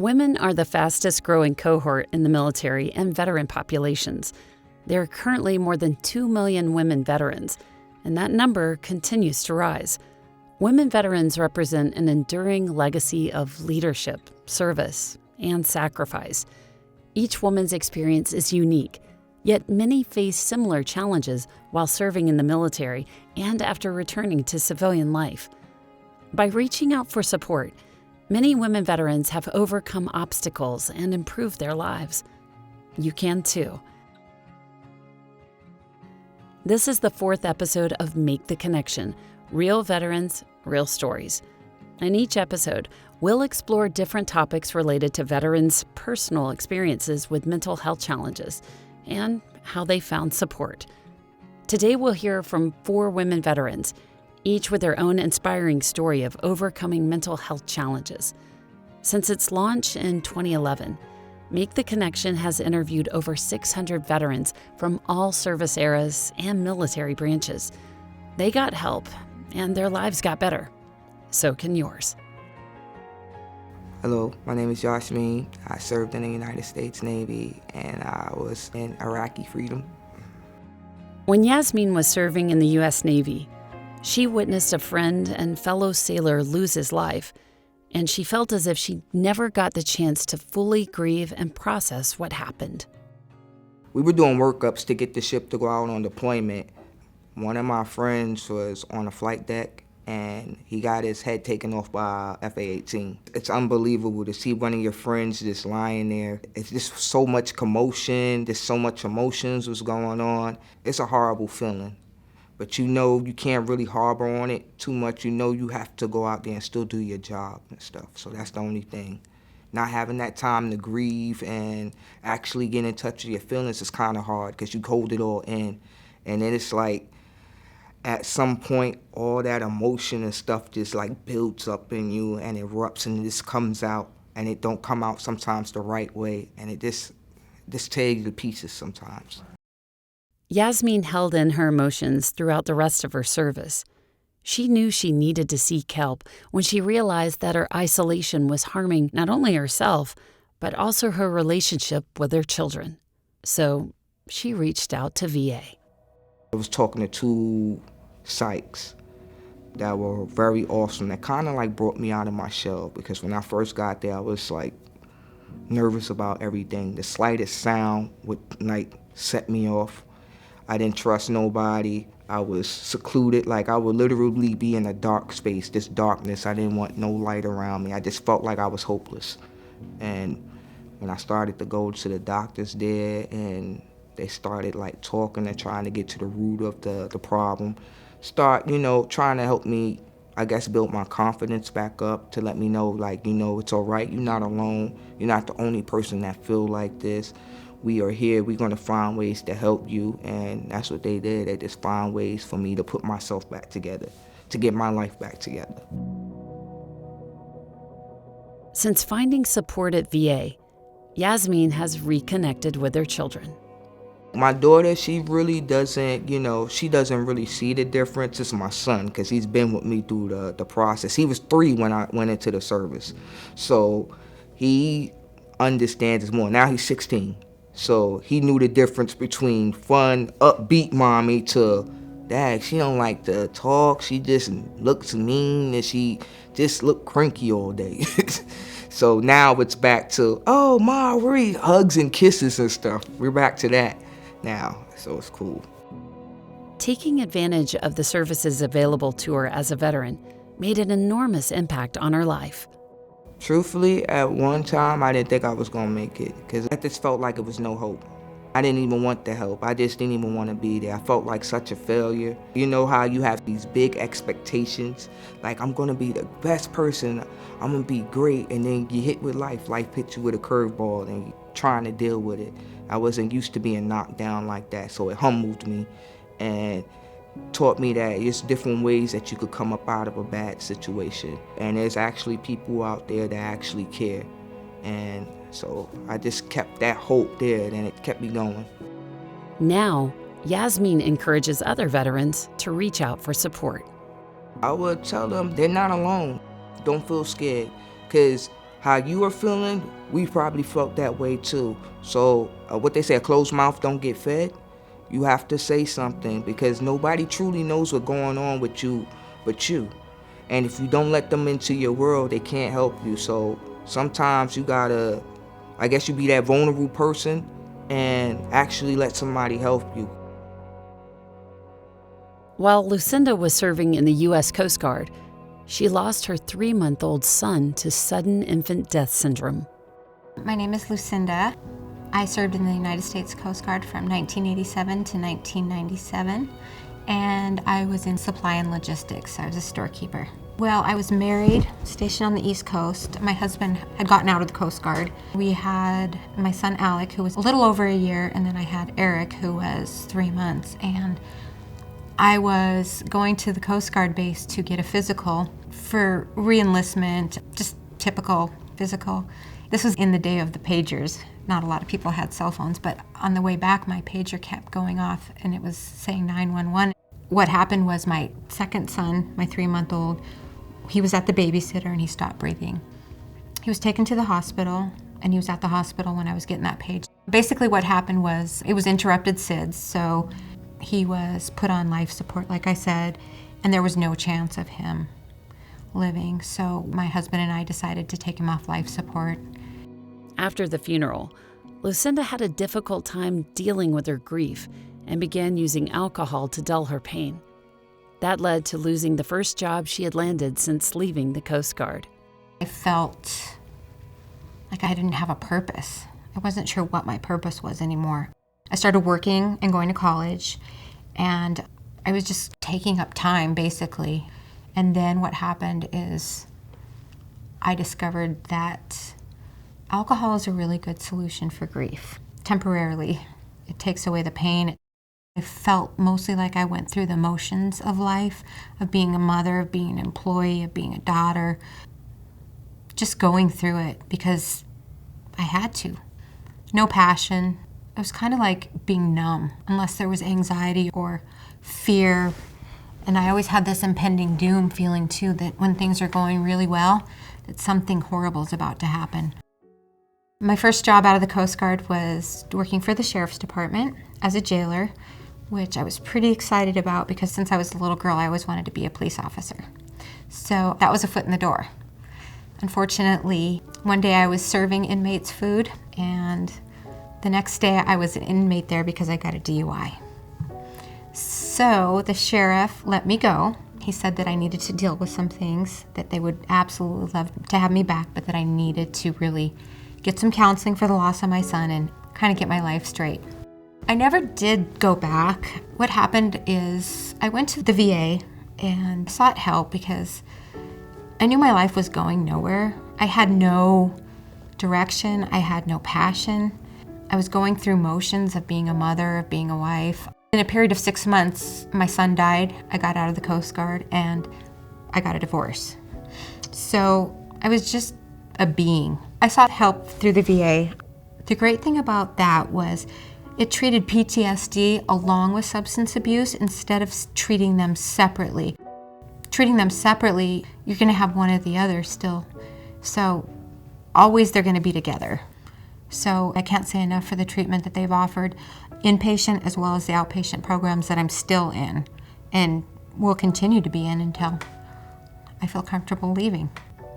Women are the fastest growing cohort in the military and veteran populations. There are currently more than 2 million women veterans, and that number continues to rise. Women veterans represent an enduring legacy of leadership, service, and sacrifice. Each woman's experience is unique, yet many face similar challenges while serving in the military and after returning to civilian life. By reaching out for support, many women veterans have overcome obstacles and improved their lives. You can too. This is the 4th episode of Make the Connection: Real Veterans, Real Stories. In each episode, we'll explore different topics related to veterans' personal experiences with mental health challenges and how they found support. Today, we'll hear from 4 women veterans, each with their own inspiring story of overcoming mental health challenges. Since its launch in 2011, Make the Connection has interviewed over 600 veterans from all service eras and military branches. They got help, and their lives got better. So can yours. Hello, my name is Yasmin. I served in the United States Navy, and I was in Iraqi Freedom. When Yasmin was serving in the U.S. Navy, she witnessed a friend and fellow sailor lose his life, and she felt as if she never got the chance to fully grieve and process what happened. We were doing workups to get the ship to go out on deployment. One of my friends was on the flight deck, and he got his head taken off by a F/A-18. It's unbelievable to see one of your friends just lying there. It's just so much commotion, there's so much emotions was going on. It's a horrible feeling. But you know you can't really harbor on it too much. You know you have to go out there and still do your job and stuff. So that's the only thing. Not having that time to grieve and actually get in touch with your feelings is kind of hard because you hold it all in. And then it's like at some point all that emotion and stuff just like builds up in you and erupts and it just comes out, and it don't come out sometimes the right way, and it just tears you to pieces sometimes. Yasmin held in her emotions throughout the rest of her service. She knew she needed to seek help when she realized that her isolation was harming not only herself, but also her relationship with her children. So she reached out to VA. I was talking to 2 psychs that were very awesome, that kind of like brought me out of my shell, because when I first got there, I was like nervous about everything. The slightest sound would like set me off. I didn't trust nobody. I was secluded. Like I would literally be in a dark space, this darkness. I didn't want no light around me. I just felt like I was hopeless. And when I started to go to the doctors there, and they started like talking and trying to get to the root of the problem, trying to help me, I guess, build my confidence back up, to let me know, like, it's all right. You're not alone. You're not the only person that feel like this. We are here. We're going to find ways to help you. And that's what they did. They just found ways for me to put myself back together, to get my life back together. Since finding support at VA, Yasmin has reconnected with her children. My daughter, she really doesn't, she doesn't really see the difference. It's my son, because he's been with me through the process. He was 3 when I went into the service. So he understands it more. Now he's 16. So he knew the difference between fun, upbeat mommy to, Dad, she don't like to talk. She just looks mean and she just look cranky all day. So now it's back to, oh, Ma, we're hugs and kisses and stuff. We're back to that now, so it's cool. Taking advantage of the services available to her as a veteran made an enormous impact on her life. Truthfully, at one time, I didn't think I was gonna make it, because I just felt like it was no hope. I didn't even want the help. I just didn't even want to be there. I felt like such a failure. You know how you have these big expectations, like I'm gonna be the best person, I'm gonna be great, and then you hit with life. Life hits you with a curveball and you're trying to deal with it. I wasn't used to being knocked down like that, so it humbled me and taught me that there's different ways that you could come up out of a bad situation. And there's actually people out there that actually care. And so I just kept that hope there, and it kept me going. Now, Yasmin encourages other veterans to reach out for support. I would tell them they're not alone. Don't feel scared, because how you are feeling, we probably felt that way too. So what they say, a closed mouth don't get fed. You have to say something, because nobody truly knows what's going on with you but you. And if you don't let them into your world, they can't help you. So sometimes you gotta, I guess, you be that vulnerable person and actually let somebody help you. While Lucinda was serving in the U.S. Coast Guard, she lost her 3-month-old son to sudden infant death syndrome. My name is Lucinda. I served in the United States Coast Guard from 1987 to 1997, and I was in supply and logistics. I was a storekeeper. Well, I was married, stationed on the East Coast. My husband had gotten out of the Coast Guard. We had my son Alec, who was a little over a year, and then I had Eric, who was 3 months. And I was going to the Coast Guard base to get a physical for re-enlistment, just typical physical. This was in the day of the pagers. Not a lot of people had cell phones, but on the way back, my pager kept going off and it was saying 911. What happened was my second son, my 3-month-old, he was at the babysitter and he stopped breathing. He was taken to the hospital, and he was at the hospital when I was getting that page. Basically what happened was it was interrupted SIDS, so he was put on life support, like I said, and there was no chance of him living. So my husband and I decided to take him off life support. After the funeral, Lucinda had a difficult time dealing with her grief and began using alcohol to dull her pain. That led to losing the first job she had landed since leaving the Coast Guard. I felt like I didn't have a purpose. I wasn't sure what my purpose was anymore. I started working and going to college, and I was just taking up time, basically. And then what happened is I discovered that alcohol is a really good solution for grief, temporarily. It takes away the pain. I felt mostly like I went through the motions of life, of being a mother, of being an employee, of being a daughter, just going through it because I had to. No passion. It was kind of like being numb, unless there was anxiety or fear. And I always had this impending doom feeling too, that when things are going really well, that something horrible is about to happen. My first job out of the Coast Guard was working for the Sheriff's Department as a jailer, which I was pretty excited about because since I was a little girl, I always wanted to be a police officer. So that was a foot in the door. Unfortunately, one day I was serving inmates food, and the next day I was an inmate there because I got a DUI. So the sheriff let me go. He said that I needed to deal with some things, that they would absolutely love to have me back, but that I needed to really get some counseling for the loss of my son and kind of get my life straight. I never did go back. What happened is I went to the VA and sought help because I knew my life was going nowhere. I had no direction. I had no passion. I was going through motions of being a mother, of being a wife. In a period of 6 months, my son died. I got out of the Coast Guard and I got a divorce. So I was just a being. I sought help through the VA. The great thing about that was it treated PTSD along with substance abuse instead of treating them separately. Treating them separately, you're going to have one or the other still. So always they're going to be together. So I can't say enough for the treatment that they've offered, inpatient as well as the outpatient programs that I'm still in and will continue to be in until I feel comfortable leaving.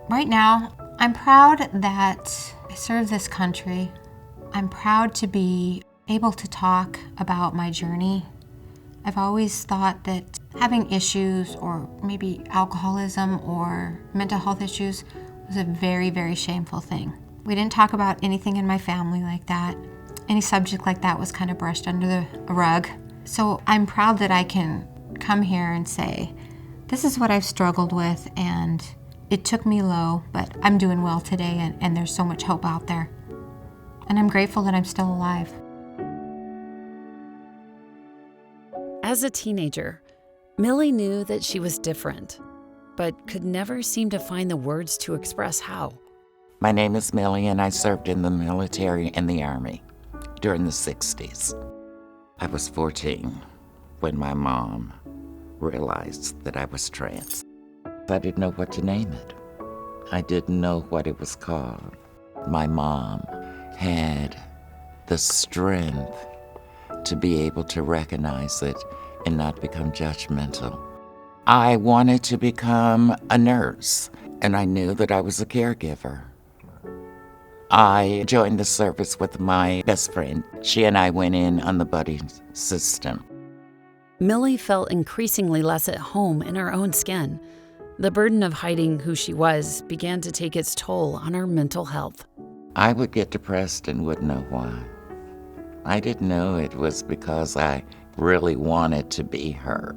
Right now, I'm proud that I serve this country. I'm proud to be able to talk about my journey. I've always thought that having issues or maybe alcoholism or mental health issues was a very, very shameful thing. We didn't talk about anything in my family like that. Any subject like that was kind of brushed under the rug. So I'm proud that I can come here and say, this is what I've struggled with and it took me low, but I'm doing well today and there's so much hope out there. And I'm grateful that I'm still alive. As a teenager, Millie knew that she was different, but could never seem to find the words to express how. My name is Millie, and I served in the military and the Army during the 60s. I was 14 when my mom realized that I was trans. I didn't know what to name it. I didn't know what it was called. My mom had the strength to be able to recognize it and not become judgmental. I wanted to become a nurse, and I knew that I was a caregiver. I joined the service with my best friend. She and I went in on the buddy system. Millie felt increasingly less at home in her own skin. The burden of hiding who she was began to take its toll on her mental health. I would get depressed and wouldn't know why. I didn't know it was because I really wanted to be her.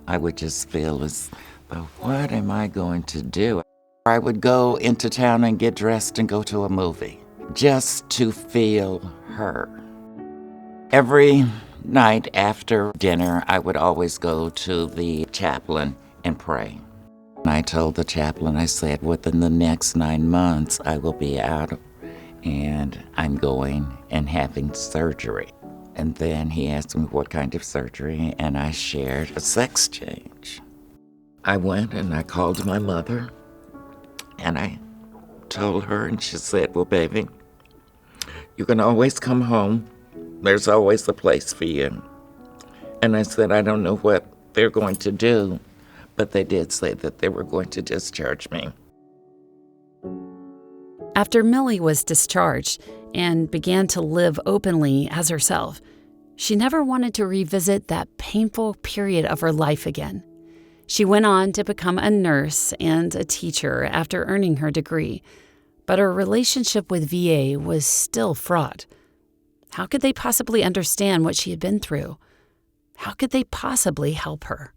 I would just feel as though, what am I going to do? I would go into town and get dressed and go to a movie just to feel her. Every night after dinner, I would always go to the chaplain and pray. I told the chaplain, I said, within the next 9 months, I will be out and I'm going and having surgery. And then he asked me what kind of surgery, and I shared a sex change. I went and I called my mother, and I told her, and she said, well, baby, you can always come home. There's always a place for you. And I said, I don't know what they're going to do, but they did say that they were going to discharge me. After Millie was discharged and began to live openly as herself, she never wanted to revisit that painful period of her life again. She went on to become a nurse and a teacher after earning her degree, but her relationship with VA was still fraught. How could they possibly understand what she had been through? How could they possibly help her?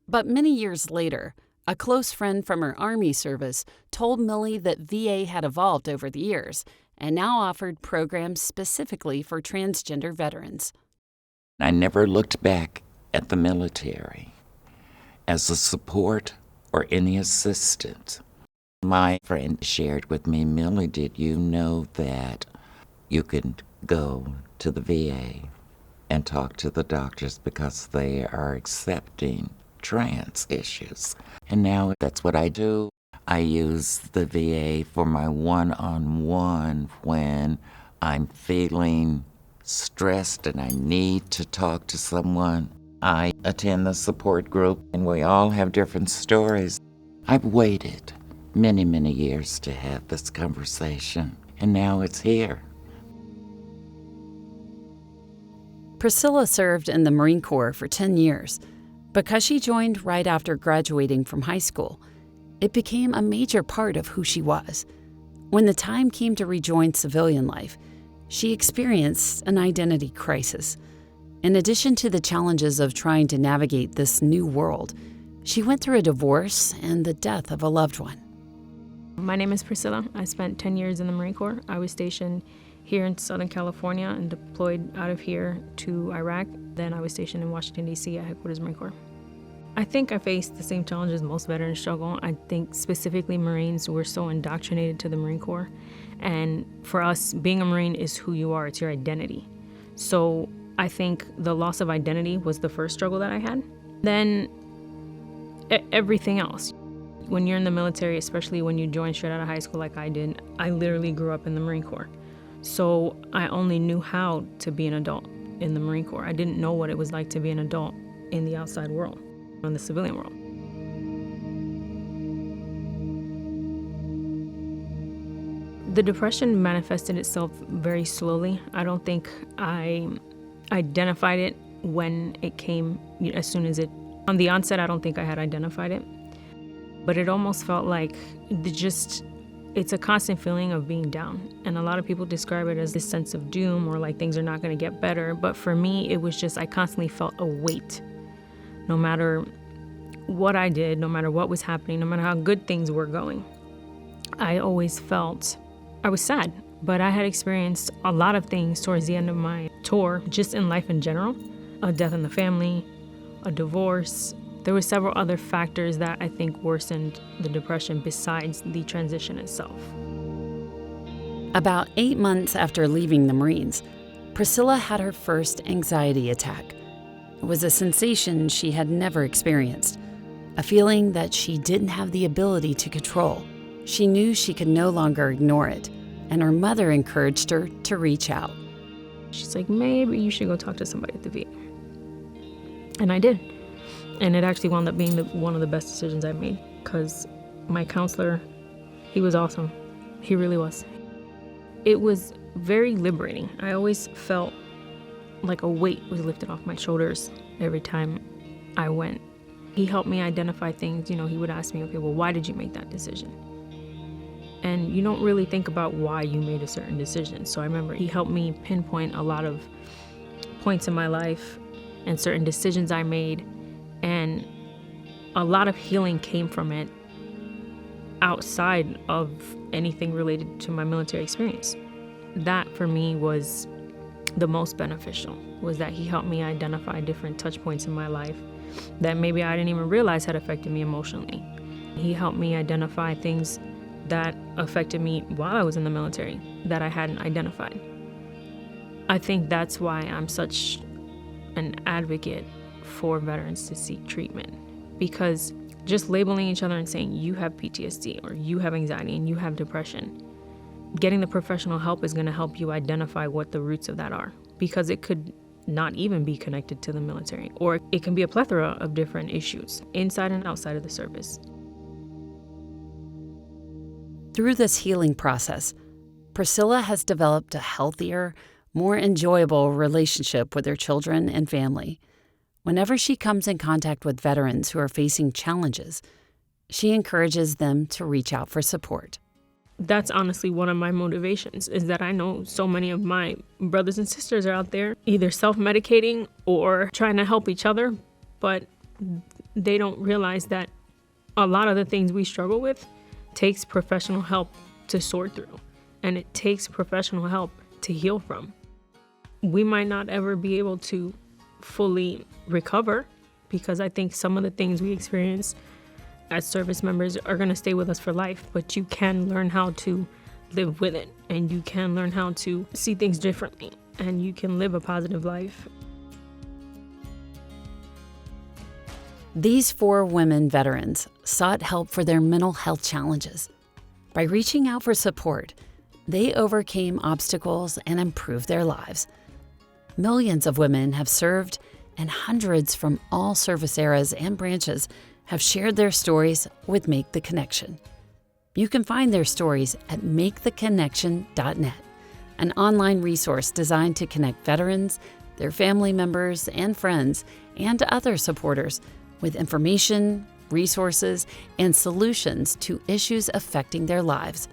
But many years later, a close friend from her Army service told Millie that VA had evolved over the years and now offered programs specifically for transgender veterans. I never looked back at the military as a support or any assistance. My friend shared with me, Millie, did you know that you could go to the VA and talk to the doctors because they are accepting trans issues? And now that's what I do. I use the VA for my one-on-one when I'm feeling stressed and I need to talk to someone. I attend the support group, and we all have different stories. I've waited many, many years to have this conversation, and now it's here. Priscilla served in the Marine Corps for 10 years. Because she joined right after graduating from high school, it became a major part of who she was. When the time came to rejoin civilian life, she experienced an identity crisis. In addition to the challenges of trying to navigate this new world, she went through a divorce and the death of a loved one. My name is Priscilla. I spent 10 years in the Marine Corps. I was stationed here in Southern California and deployed out of here to Iraq. Then I was stationed in Washington, D.C. at Headquarters Marine Corps. I think I faced the same challenges most veterans struggle. I think specifically Marines were so indoctrinated to the Marine Corps. And for us, being a Marine is who you are. It's your identity. So I think the loss of identity was the first struggle that I had. Then everything else. When you're in the military, especially when you join straight out of high school like I did, I literally grew up in the Marine Corps. So I only knew how to be an adult in the Marine Corps. I didn't know what it was like to be an adult in the outside world, in the civilian world. The depression manifested itself very slowly. I don't think I identified it when it came, as soon as it, on the onset, I don't think I had identified it. But it almost felt like it's a constant feeling of being down. And a lot of people describe it as this sense of doom or like things are not going to get better. But for me, it was just, I constantly felt a weight. No matter what I did, no matter what was happening, no matter how good things were going, I always felt I was sad. But I had experienced a lot of things towards the end of my tour, just in life in general. A death in the family, a divorce. There were several other factors that I think worsened the depression besides the transition itself. About 8 months after leaving the Marines, Priscilla had her first anxiety attack. It was a sensation she had never experienced, a feeling that she didn't have the ability to control. She knew she could no longer ignore it, and her mother encouraged her to reach out. She's like, maybe you should go talk to somebody at the VA. And I did. And it actually wound up being one of the best decisions I made, because my counselor, he was awesome. He really was. It was very liberating. I always felt like a weight was lifted off my shoulders every time I went. He helped me identify things. He would ask me, okay, well, why did you make that decision? And you don't really think about why you made a certain decision. So I remember he helped me pinpoint a lot of points in my life and certain decisions I made. And a lot of healing came from it outside of anything related to my military experience. That for me was the most beneficial, was that he helped me identify different touch points in my life that maybe I didn't even realize had affected me emotionally. He helped me identify things that affected me while I was in the military that I hadn't identified. I think that's why I'm such an advocate for veterans to seek treatment, because just labeling each other and saying you have PTSD or you have anxiety and you have depression, getting the professional help is going to help you identify what the roots of that are, because it could not even be connected to the military, or it can be a plethora of different issues inside and outside of the service. Through this healing process, Priscilla has developed a healthier, more enjoyable relationship with her children and family. Whenever she comes in contact with veterans who are facing challenges, she encourages them to reach out for support. That's honestly one of my motivations, is that I know so many of my brothers and sisters are out there either self-medicating or trying to help each other, but they don't realize that a lot of the things we struggle with takes professional help to sort through, and it takes professional help to heal from. We might not ever be able to fully recover, because I think some of the things we experience as service members are going to stay with us for life, but you can learn how to live with it, and you can learn how to see things differently, and you can live a positive life. These 4 women veterans sought help for their mental health challenges. By reaching out for support, they overcame obstacles and improved their lives. Millions of women have served, and hundreds from all service eras and branches have shared their stories with Make the Connection. You can find their stories at maketheconnection.net, an online resource designed to connect veterans, their family members and friends, and other supporters with information, resources, and solutions to issues affecting their lives.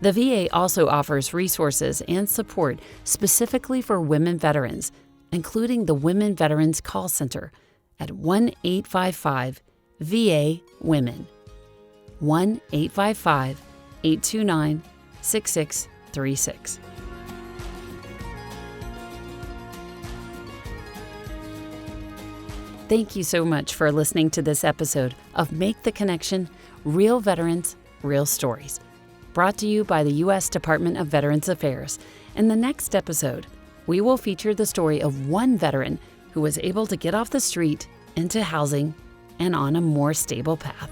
The VA also offers resources and support specifically for women veterans, including the Women Veterans Call Center at 1-855-VA-WOMEN, 1-855-829-6636. Thank you so much for listening to this episode of Make the Connection, Real Veterans, Real Stories, brought to you by the U.S. Department of Veterans Affairs. In the next episode, we will feature the story of one veteran who was able to get off the street, into housing, and on a more stable path.